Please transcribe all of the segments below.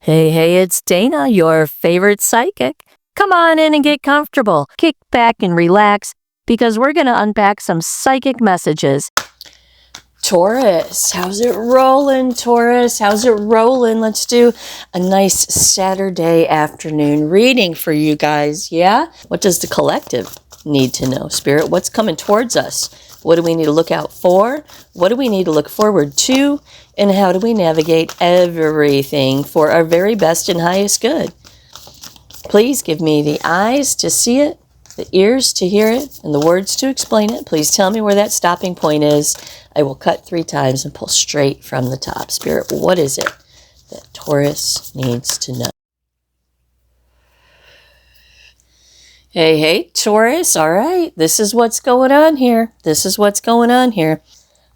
Hey, it's Dana, your favorite psychic. Come on in and get comfortable. Kick back and relax because we're going to unpack some psychic messages. Taurus, how's it rolling, Taurus? How's it rolling? Let's do a nice Saturday afternoon reading for you guys, yeah? What does the collective need to know? Spirit, what's coming towards us? What do we need to look out for? What do we need to look forward to? And how do we navigate everything for our very best and highest good? Please give me the eyes to see it, the ears to hear it, and the words to explain it. Please tell me where that stopping point is. I will cut 3 times and pull straight from the top. Spirit, what is it that Taurus needs to know? Hey, Taurus. All right. This is what's going on here.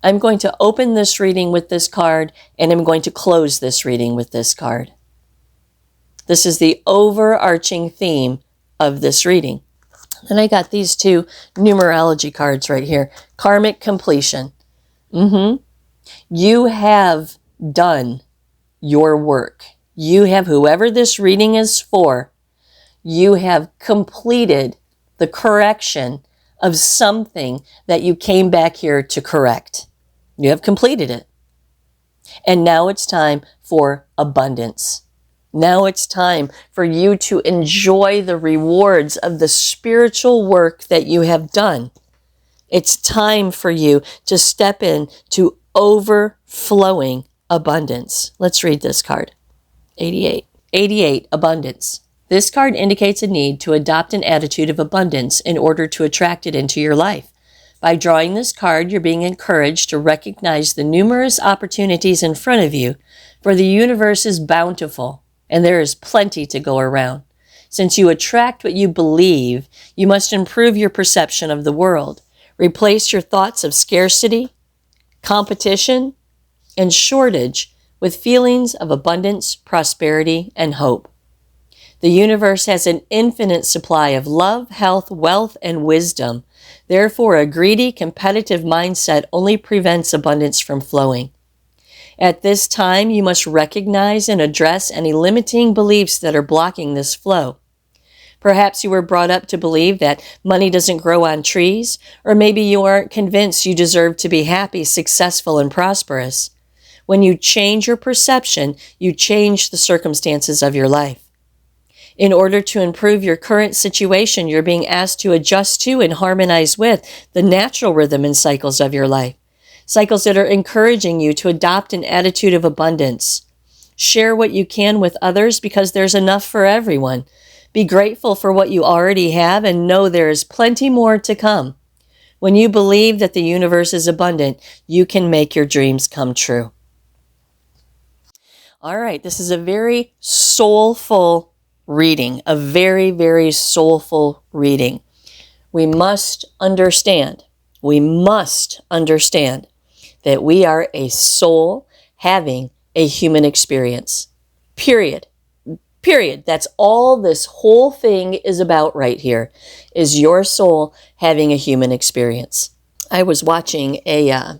I'm going to open this reading with this card, and I'm going to close this reading with this card. This is the overarching theme of this reading. And I got these 2 numerology cards right here. Karmic completion. You have done your work. You have, whoever this reading is for, you have completed the correction of something that you came back here to correct. You have completed it. And now it's time for abundance. Now it's time for you to enjoy the rewards of the spiritual work that you have done. It's time for you to step in to overflowing abundance. Let's read this card. 88, abundance. This card indicates a need to adopt an attitude of abundance in order to attract it into your life. By drawing this card, you're being encouraged to recognize the numerous opportunities in front of you, for the universe is bountiful, and there is plenty to go around. Since you attract what you believe, you must improve your perception of the world. Replace your thoughts of scarcity, competition, and shortage with feelings of abundance, prosperity, and hope. The universe has an infinite supply of love, health, wealth, and wisdom. Therefore, a greedy, competitive mindset only prevents abundance from flowing. At this time, you must recognize and address any limiting beliefs that are blocking this flow. Perhaps you were brought up to believe that money doesn't grow on trees, or maybe you aren't convinced you deserve to be happy, successful, and prosperous. When you change your perception, you change the circumstances of your life. In order to improve your current situation, you're being asked to adjust to and harmonize with the natural rhythm and cycles of your life. Cycles that are encouraging you to adopt an attitude of abundance. Share what you can with others because there's enough for everyone. Be grateful for what you already have and know there is plenty more to come. When you believe that the universe is abundant, you can make your dreams come true. All right, this is a very soulful reading, a very, very soulful reading. We must understand that we are a soul having a human experience. Period. That's all this whole thing is about right here, is your soul having a human experience. I was watching a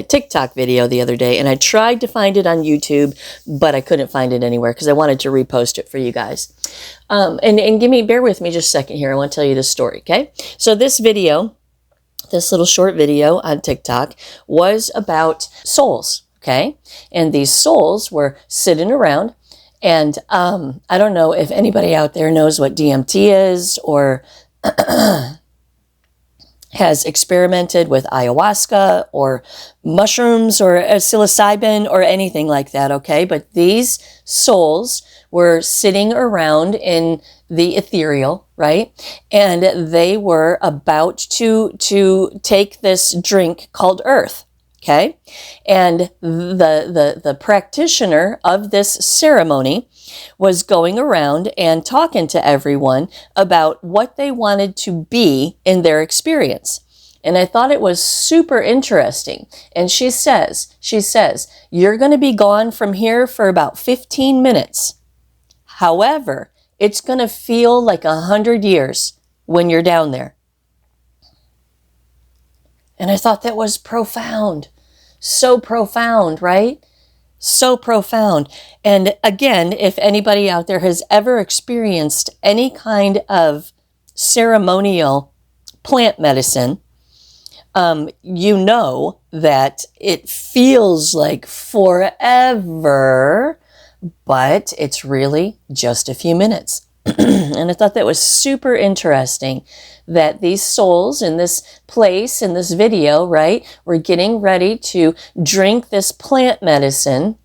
TikTok video the other day, and I tried to find it on YouTube, but I couldn't find it anywhere because I wanted to repost it for you guys. Bear with me just a second here. I want to tell you this story, okay? So this little short video on TikTok was about souls, okay? And these souls were sitting around, and I don't know if anybody out there knows what DMT is or has experimented with ayahuasca or mushrooms or psilocybin or anything like that, okay? But these souls were sitting around in the ethereal, right? And they were about to take this drink called earth, okay? And the practitioner of this ceremony was going around and talking to everyone about what they wanted to be in their experience. And I thought it was super interesting. And she says, you're going to be gone from here for about 15 minutes. However, it's going to feel like 100 years when you're down there. And I thought that was profound. So profound, right? So profound. And again, if anybody out there has ever experienced any kind of ceremonial plant medicine, you know that it feels like forever, but it's really just a few minutes. And I thought that was super interesting that these souls in this place, in this video, right, were getting ready to drink this plant medicine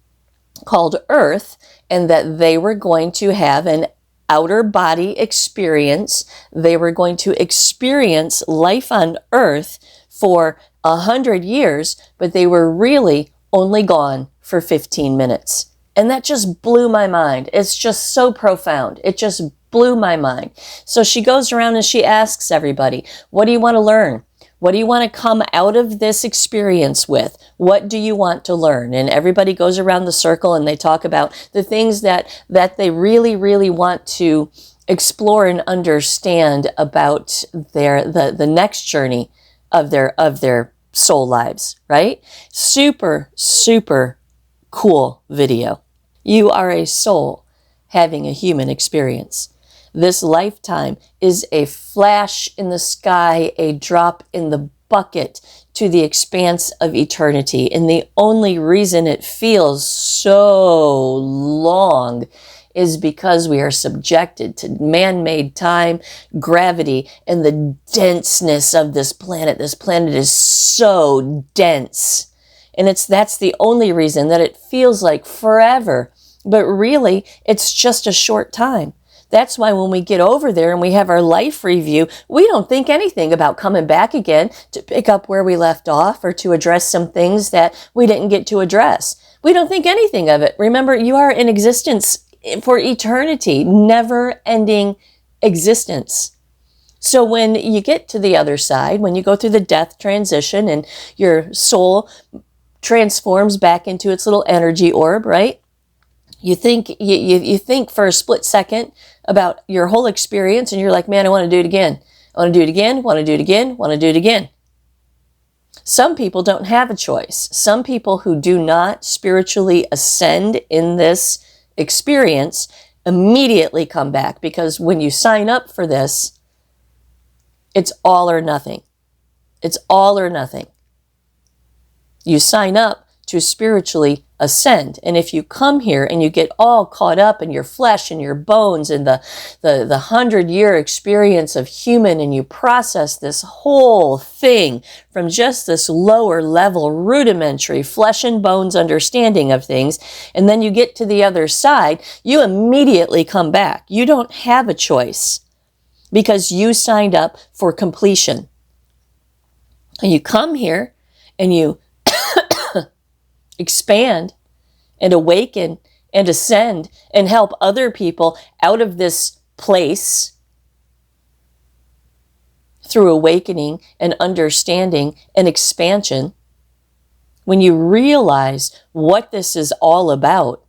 called Earth, and that they were going to have an outer body experience. They were going to experience life on Earth for 100 years, but they were really only gone for 15 minutes. And that just blew my mind. It's just so profound. It just blew my mind. So she goes around and she asks everybody, what do you want to learn? What do you want to come out of this experience with? What do you want to learn? And everybody goes around the circle and they talk about the things that they really, really want to explore and understand about the next journey of their soul lives, right? Super, super cool video. You are a soul having a human experience. This lifetime is a flash in the sky, a drop in the bucket to the expanse of eternity. And the only reason it feels so long is because we are subjected to man-made time, gravity, and the denseness of this planet. This planet is so dense. And that's the only reason that it feels like forever. But really, it's just a short time. That's why when we get over there and we have our life review, we don't think anything about coming back again to pick up where we left off or to address some things that we didn't get to address. We don't think anything of it. Remember, you are in existence for eternity, never-ending existence. So when you get to the other side, when you go through the death transition and your soul transforms back into its little energy orb, right? You think for a split second about your whole experience and you're like, man, I want to do it again. I want to do it again, want to do it again, want to do it again. Some people don't have a choice. Some people who do not spiritually ascend in this experience immediately come back, because when you sign up for this, it's all or nothing. It's all or nothing. You sign up to spiritually ascend. And if you come here and you get all caught up in your flesh and your bones and the 100-year experience of human, and you process this whole thing from just this lower level, rudimentary flesh and bones understanding of things, and then you get to the other side, you immediately come back. You don't have a choice because you signed up for completion. And you come here and you expand and awaken and ascend and help other people out of this place through awakening and understanding and expansion. When you realize what this is all about,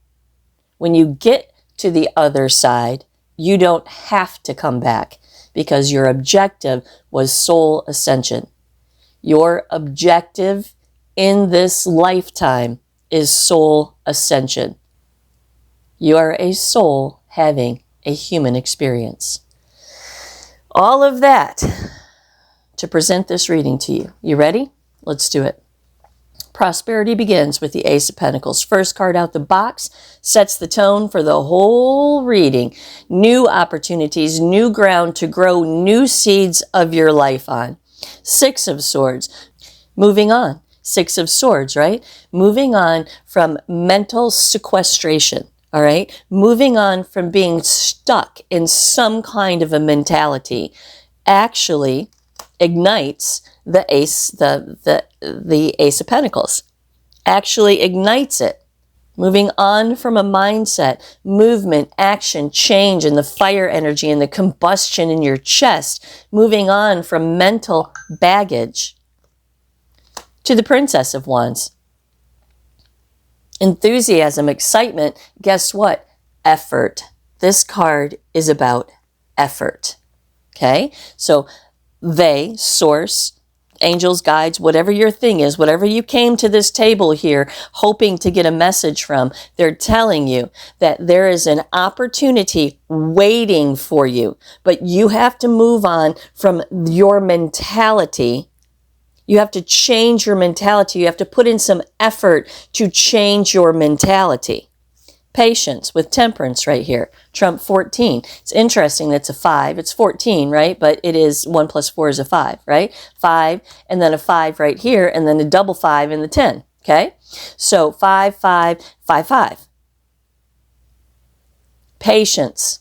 when you get to the other side, you don't have to come back, because your objective was soul ascension. Your objective in this lifetime is soul ascension. You are a soul having a human experience. All of that to present this reading to you. You ready? Let's do it. Prosperity begins with the Ace of Pentacles. First card out the box sets the tone for the whole reading. New opportunities, new ground to grow new seeds of your life on. Six of Swords. Moving on. Six of Swords, right? Moving on from mental sequestration, all right? Moving on from being stuck in some kind of a mentality actually ignites the Ace, the Ace of Pentacles. Actually ignites it. Moving on from a mindset, movement, action, change, and the fire energy and the combustion in your chest. Moving on from mental baggage to the Princess of Wands. Enthusiasm, excitement, guess what? Effort. This card is about effort. Okay? So they, Source, angels, guides, whatever your thing is, whatever you came to this table here hoping to get a message from, they're telling you that there is an opportunity waiting for you. But you have to move on from your mentality. You have to change your mentality. You have to put in some effort to change your mentality. Patience with temperance right here. Trump 14. It's interesting that's a 5. It's 14, right? But it is 1 plus 4 is a 5, right? 5 and then a 5 right here and then a double 5 in the 10, okay? So 5, 5, 5, 5. Patience.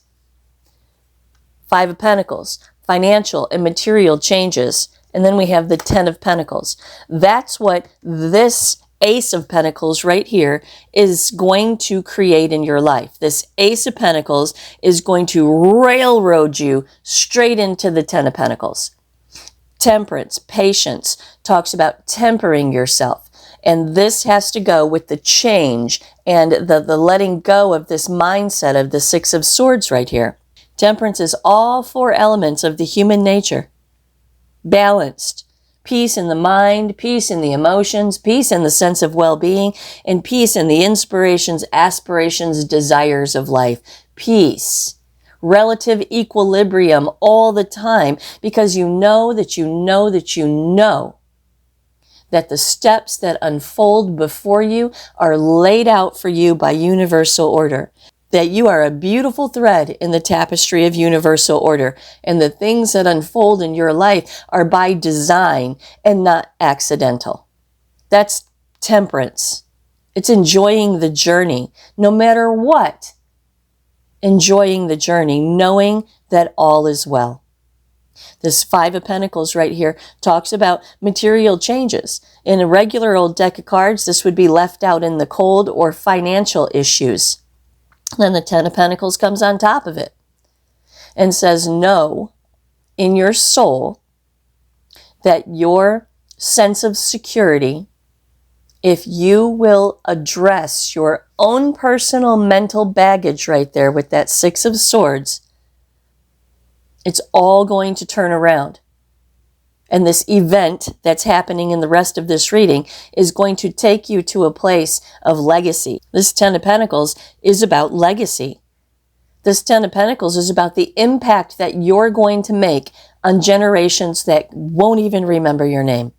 5 of Pentacles. Financial and material changes. And then we have the 10 of Pentacles. That's what this Ace of Pentacles right here is going to create in your life. This Ace of Pentacles is going to railroad you straight into the 10 of Pentacles. Temperance, patience, talks about tempering yourself. And this has to go with the change and the letting go of this mindset of the 6 of Swords right here. Temperance is all 4 elements of the human nature. Balanced. Peace in the mind, peace in the emotions, peace in the sense of well-being, and peace in the inspirations, aspirations, desires of life. Peace. Relative equilibrium all the time, because you know that you know that you know that the steps that unfold before you are laid out for you by universal order. That you are a beautiful thread in the tapestry of universal order, and the things that unfold in your life are by design and not accidental. That's temperance. It's enjoying the journey, no matter what. Enjoying the journey, knowing that all is well. This 5 of Pentacles right here talks about material changes. In a regular old deck of cards, this would be left out in the cold or financial issues. Then the 10 of Pentacles comes on top of it and says, know in your soul that your sense of security, if you will address your own personal mental baggage right there with that 6 of Swords, it's all going to turn around. And this event that's happening in the rest of this reading is going to take you to a place of legacy. This 10 of Pentacles is about legacy. This 10 of Pentacles is about the impact that you're going to make on generations that won't even remember your name.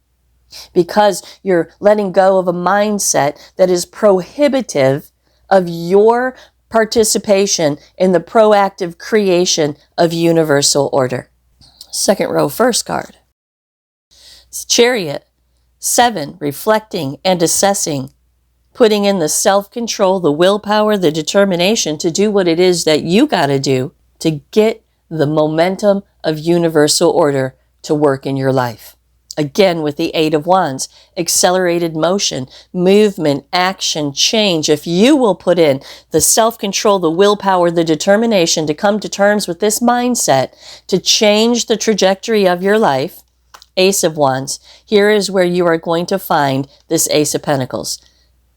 Because you're letting go of a mindset that is prohibitive of your participation in the proactive creation of universal order. Second row, first card. Chariot, 7, reflecting and assessing, putting in the self-control, the willpower, the determination to do what it is that you got to do to get the momentum of universal order to work in your life. Again, with the 8 of Wands, accelerated motion, movement, action, change. If you will put in the self-control, the willpower, the determination to come to terms with this mindset, to change the trajectory of your life, Ace of Wands, here is where you are going to find this Ace of Pentacles.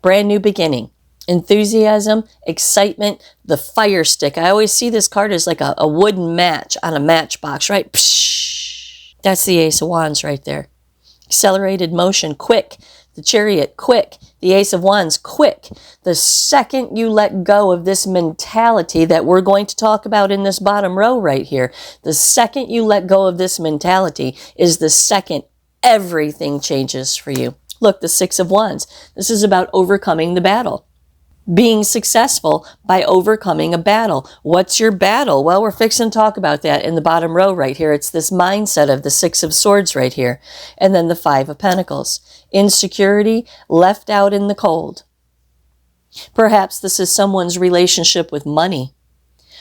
Brand new beginning, enthusiasm, excitement, the fire stick. I always see this card as like a wooden match on a matchbox, right? Psh, that's the Ace of Wands right there. Accelerated motion, quick. The Chariot, quick. The Ace of Wands, quick. The second you let go of this mentality that we're going to talk about in this bottom row right here, the second you let go of this mentality is the second everything changes for you. Look, the 6 of Wands. This is about overcoming the battle. Being successful by overcoming a battle. What's your battle? Well, we're fixing to talk about that in the bottom row right here. It's this mindset of the 6 of Swords right here. And then the 5 of Pentacles. Insecurity, left out in the cold. Perhaps this is someone's relationship with money.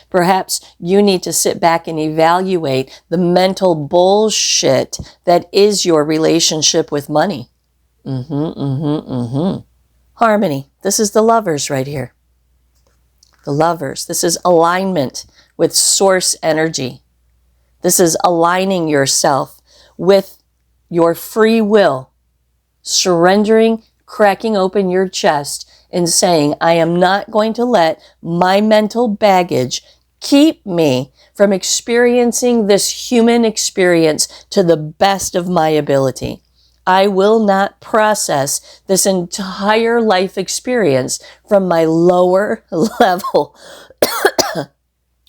Perhaps you need to sit back and evaluate the mental bullshit that is your relationship with money. Harmony. This is the Lovers right here. The Lovers. This is alignment with source energy. This is aligning yourself with your free will. Surrendering, cracking open your chest and saying, I am not going to let my mental baggage keep me from experiencing this human experience to the best of my ability. I will not process this entire life experience from my lower level,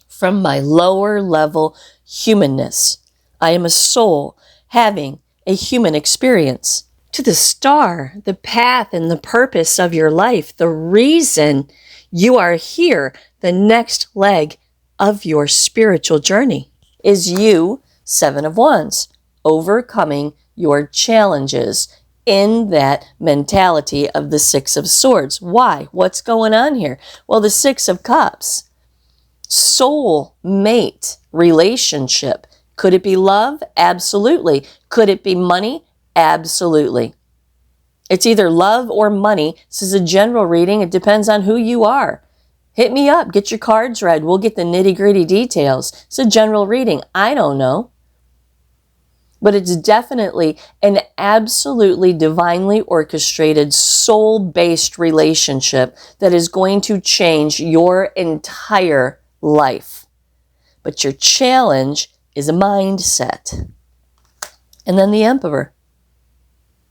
from my lower level humanness. I am a soul having a human experience. To the star, the path and the purpose of your life, the reason you are here, the next leg of your spiritual journey is you, Seven of Wands, overcoming your challenges in that mentality of the Six of Swords. Why? What's going on here? Well, the Six of Cups, soul mate relationship. Could it be love? Absolutely. Could it be money? Absolutely. It's either love or money. This is a general reading. It depends on who you are. Hit me up. Get your cards read. We'll get the nitty-gritty details. It's a general reading. I don't know. But it's definitely an absolutely divinely orchestrated, soul-based relationship that is going to change your entire life. But your challenge is a mindset. And then the Emperor.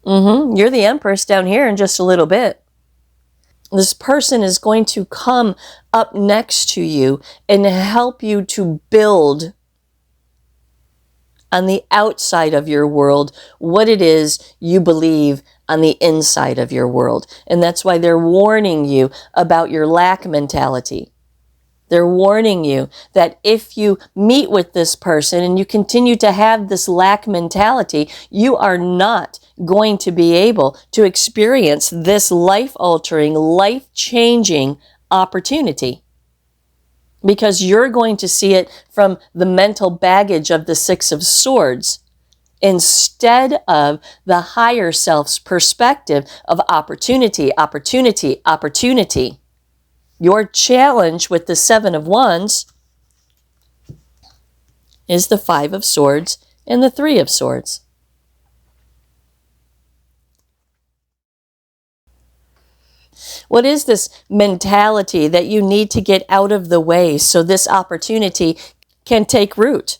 You're the Empress down here in just a little bit. This person is going to come up next to you and help you to build on the outside of your world what it is you believe on the inside of your world. And that's why they're warning you about your lack mentality. They're warning you that if you meet with this person and you continue to have this lack mentality, you are not going to be able to experience this life-altering, life-changing opportunity. Because you're going to see it from the mental baggage of the Six of Swords instead of the higher self's perspective of opportunity, opportunity, opportunity. Your challenge with the Seven of Wands is the Five of Swords and the Three of Swords. What is this mentality that you need to get out of the way so this opportunity can take root?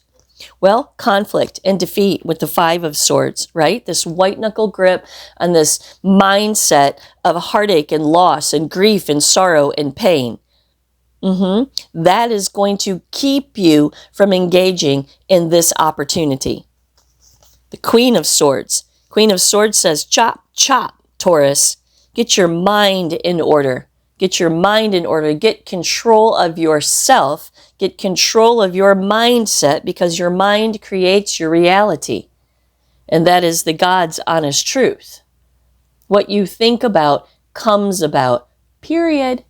Well, conflict and defeat with the Five of Swords, right? This white knuckle grip and this mindset of heartache and loss and grief and sorrow and pain. That is going to keep you from engaging in this opportunity. The Queen of Swords. Queen of Swords says, chop, chop, Taurus. Get your mind in order. Get your mind in order. Get control of yourself. Get control of your mindset, because your mind creates your reality. And that is the God's honest truth. What you think about comes about, period.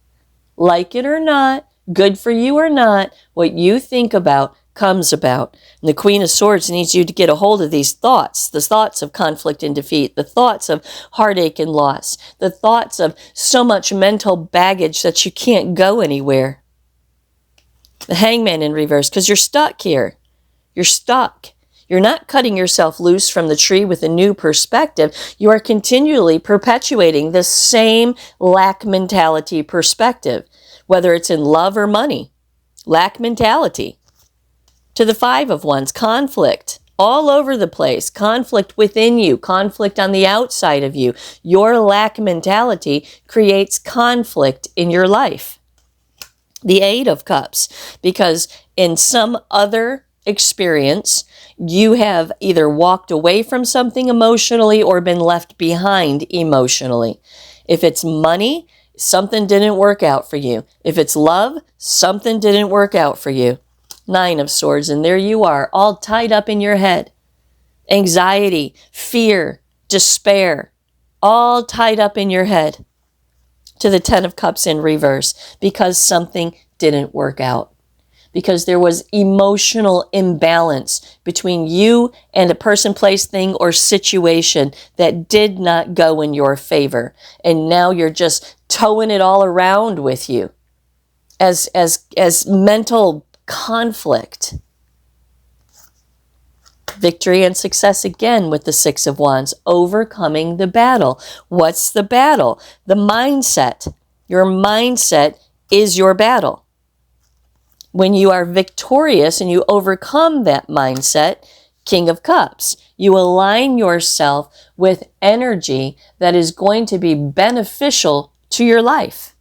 Like it or not, good for you or not, what you think about comes about. And the Queen of Swords needs you to get a hold of these thoughts, the thoughts of conflict and defeat, the thoughts of heartache and loss, the thoughts of so much mental baggage that you can't go anywhere. The Hangman in reverse, because you're stuck here. You're stuck. You're not cutting yourself loose from the tree with a new perspective. You are continually perpetuating the same lack mentality perspective, whether it's in love or money. Lack mentality. To the Five of Wands, conflict all over the place, conflict within you, conflict on the outside of you. Your lack mentality creates conflict in your life. The Eight of Cups, because in some other experience, you have either walked away from something emotionally or been left behind emotionally. If it's money, something didn't work out for you. If it's love, something didn't work out for you. Nine of Swords, and there you are, all tied up in your head. Anxiety, fear, despair, all tied up in your head. To the Ten of Cups in reverse, because something didn't work out. Because there was emotional imbalance between you and a person, place, thing, or situation that did not go in your favor. And now you're just towing it all around with you as mental conflict. Victory and success again with the Six of Wands, overcoming the battle. What's the battle? The mindset. Your mindset is your battle. When you are victorious and you overcome that mindset, King of Cups, You align yourself with energy that is going to be beneficial to your life.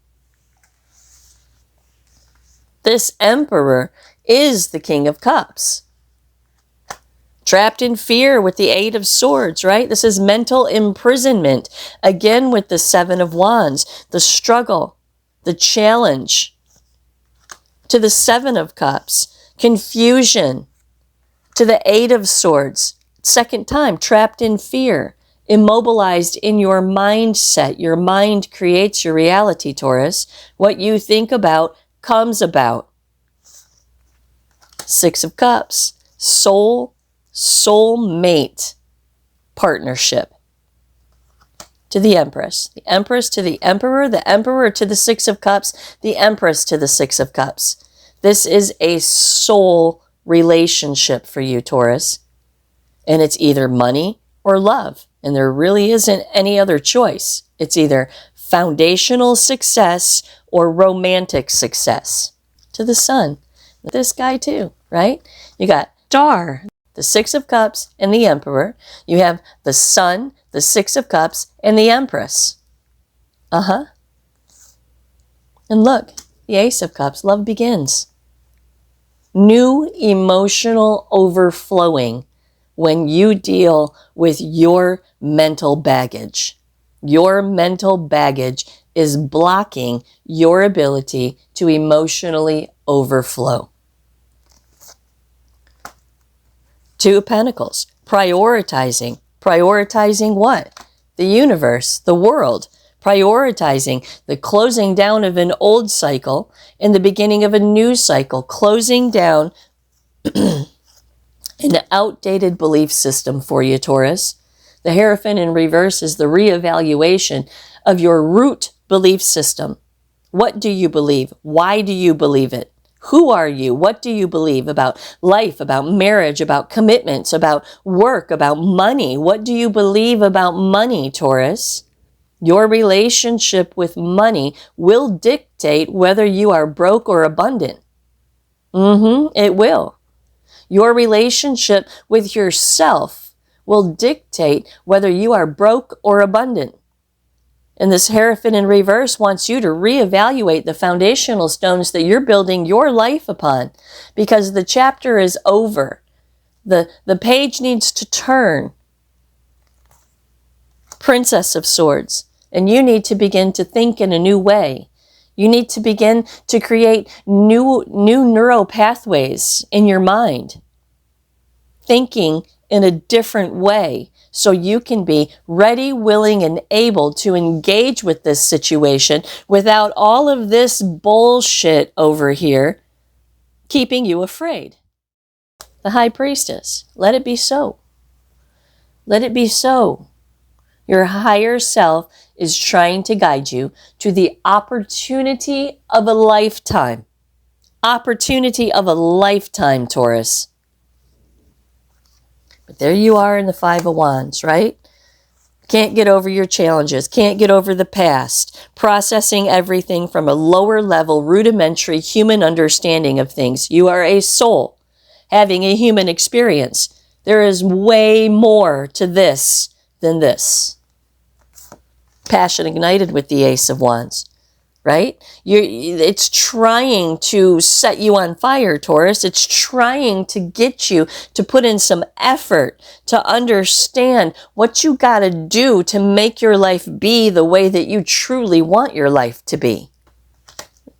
This Emperor is the King of Cups. Trapped in fear with the Eight of Swords, right? This is mental imprisonment. Again with the Seven of Wands, the struggle, the challenge. To the Seven of Cups, confusion. To the Eight of Swords, second time, trapped in fear, immobilized in your mindset. Your mind creates your reality, Taurus. What you think about comes about. Six of Cups, soulmate partnership. To the Empress to the Emperor to the Six of Cups, the Empress to the Six of Cups. This is a soul relationship for you, Taurus. And it's either money or love. And there really isn't any other choice. It's either foundational success or romantic success. To the Sun. This guy too, right? You got Star, the Six of Cups, and the Emperor. You have the Sun, the Six of Cups, and the Empress. And look, the Ace of Cups, love begins. New emotional overflowing when you deal with your mental baggage. Your mental baggage is blocking your ability to emotionally overflow. Two of Pentacles, prioritizing. Prioritizing what? The universe, the world. Prioritizing the closing down of an old cycle and the beginning of a new cycle. Closing down an outdated belief system for you, Taurus. The Hierophant in reverse is the reevaluation of your root belief system. What do you believe? Why do you believe it? Who are you? What do you believe about life, about marriage, about commitments, about work, about money? What do you believe about money, Taurus? Your relationship with money will dictate whether you are broke or abundant. It will. Your relationship with yourself will dictate whether you are broke or abundant. And this Hierophant in reverse wants you to reevaluate the foundational stones that you're building your life upon, because the chapter is over. The page needs to turn. Princess of Swords. And you need to begin to think in a new way. You need to begin to create new neural pathways in your mind. Thinking in a different way so you can be ready, willing, and able to engage with this situation without all of this bullshit over here keeping you afraid. The High Priestess. Let it be so. Let it be so. Your higher self is trying to guide you to the opportunity of a lifetime. Opportunity of a lifetime, Taurus. But there you are in the Five of Wands, right? Can't get over your challenges, can't get over the past, processing everything from a lower level, rudimentary human understanding of things. You are a soul having a human experience. There is way more to this than this. Passion ignited with the Ace of Wands, right? It's trying to set you on fire, Taurus. It's trying to get you to put in some effort to understand what you got to do to make your life be the way that you truly want your life to be.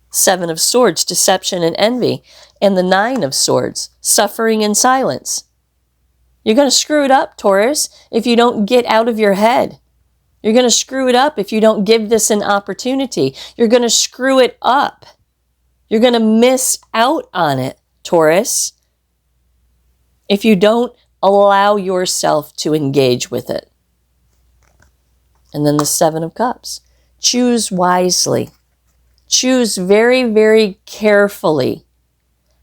Seven of Swords, deception and envy. And the Nine of Swords, suffering and silence. You're going to screw it up, Taurus, if you don't get out of your head. You're going to screw it up if you don't give this an opportunity. You're going to screw it up. You're going to miss out on it, Taurus, if you don't allow yourself to engage with it. And then the Seven of Cups. Choose wisely. Choose very, very carefully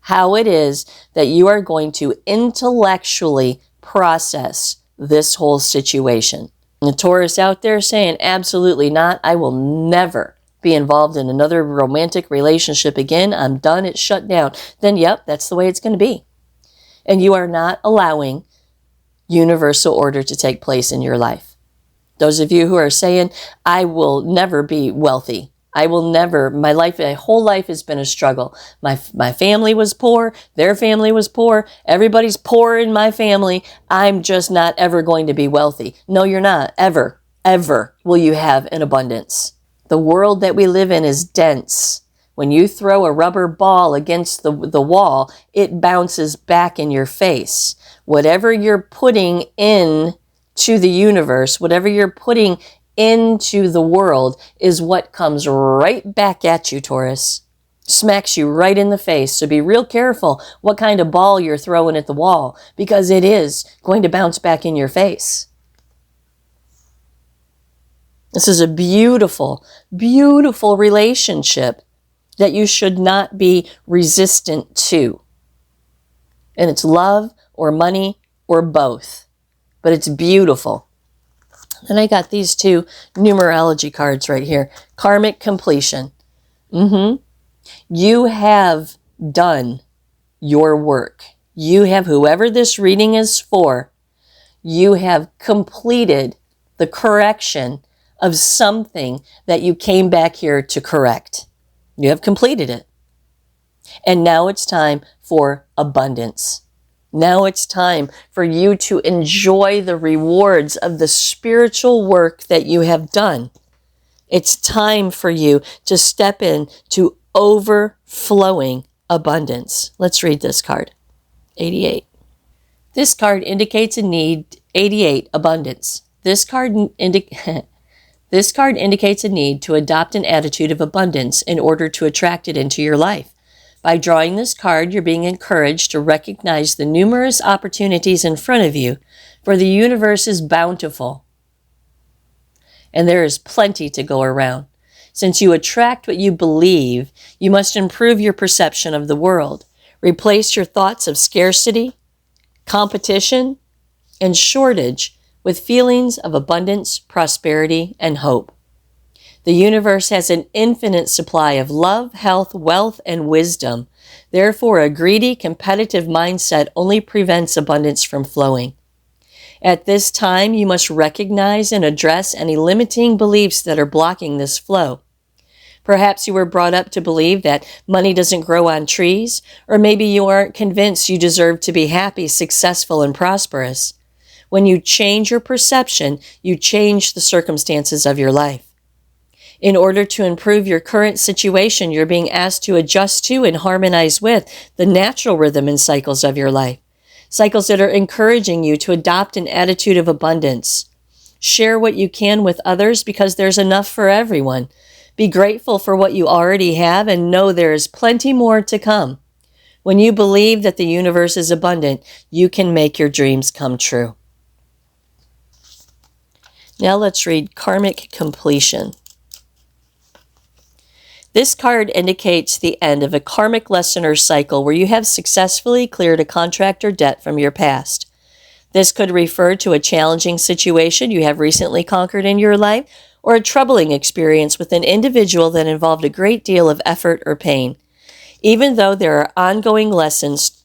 how it is that you are going to intellectually process this whole situation. And the Taurus out there saying, absolutely not. I will never be involved in another romantic relationship again. I'm done. It's shut down. Then, yep, that's the way it's going to be. And you are not allowing universal order to take place in your life. Those of you who are saying, I will never be wealthy. I will never, my whole life has been a struggle. My family was poor. Their family was poor. Everybody's poor in my family. I'm just not ever going to be wealthy. No, you're not. Ever will you have an abundance. The world that we live in is dense. When you throw a rubber ball against the wall, it bounces back in your face. Whatever you're putting in to the universe, whatever you're putting into the world is what comes right back at you, Taurus. Smacks you right in the face. So be real careful what kind of ball you're throwing at the wall, because it is going to bounce back in your face. This is a beautiful, beautiful relationship that you should not be resistant to. And it's love or money or both. But it's beautiful. And I got these two numerology cards right here. Karmic completion. You have done your work. You have, whoever this reading is for, you have completed the correction of something that you came back here to correct. You have completed it. And now it's time for abundance. Now it's time for you to enjoy the rewards of the spiritual work that you have done. It's time for you to step in to overflowing abundance. Let's read this card. 88. This card indicates a need. 88, abundance. This card indicates a need to adopt an attitude of abundance in order to attract it into your life. By drawing this card, you're being encouraged to recognize the numerous opportunities in front of you, for the universe is bountiful. And there is plenty to go around. Since you attract what you believe, you must improve your perception of the world. Replace your thoughts of scarcity, competition, and shortage with feelings of abundance, prosperity, and hope. The universe has an infinite supply of love, health, wealth, and wisdom. Therefore, a greedy, competitive mindset only prevents abundance from flowing. At this time, you must recognize and address any limiting beliefs that are blocking this flow. Perhaps you were brought up to believe that money doesn't grow on trees, or maybe you aren't convinced you deserve to be happy, successful, and prosperous. When you change your perception, you change the circumstances of your life. In order to improve your current situation, you're being asked to adjust to and harmonize with the natural rhythm and cycles of your life. Cycles that are encouraging you to adopt an attitude of abundance. Share what you can with others because there's enough for everyone. Be grateful for what you already have and know there is plenty more to come. When you believe that the universe is abundant, you can make your dreams come true. Now let's read karmic completion. This card indicates the end of a karmic lesson or cycle where you have successfully cleared a contract or debt from your past. This could refer to a challenging situation you have recently conquered in your life, or a troubling experience with an individual that involved a great deal of effort or pain. Even though there are ongoing lessons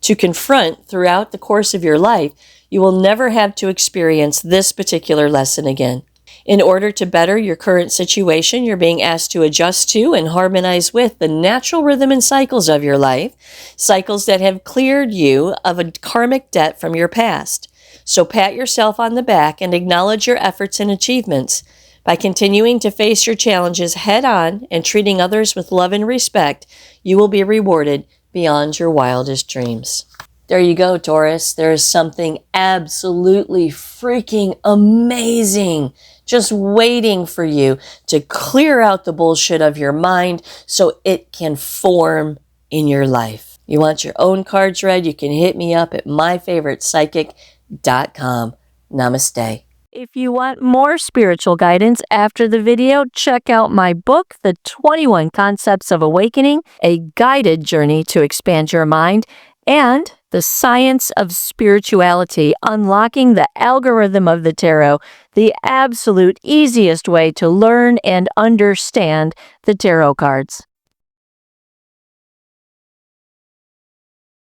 to confront throughout the course of your life, you will never have to experience this particular lesson again. In order to better your current situation, you're being asked to adjust to and harmonize with the natural rhythm and cycles of your life, cycles that have cleared you of a karmic debt from your past. So pat yourself on the back and acknowledge your efforts and achievements. By continuing to face your challenges head on and treating others with love and respect, you will be rewarded beyond your wildest dreams. There you go, Taurus. There is something absolutely freaking amazing just waiting for you to clear out the bullshit of your mind so it can form in your life. You want your own cards read? You can hit me up at myfavoritepsychic.com. Namaste. If you want more spiritual guidance after the video, check out my book, The 21 Concepts of Awakening, a guided journey to expand your mind, and The Science of Spirituality, Unlocking the Algorithm of the Tarot, the absolute easiest way to learn and understand the tarot cards.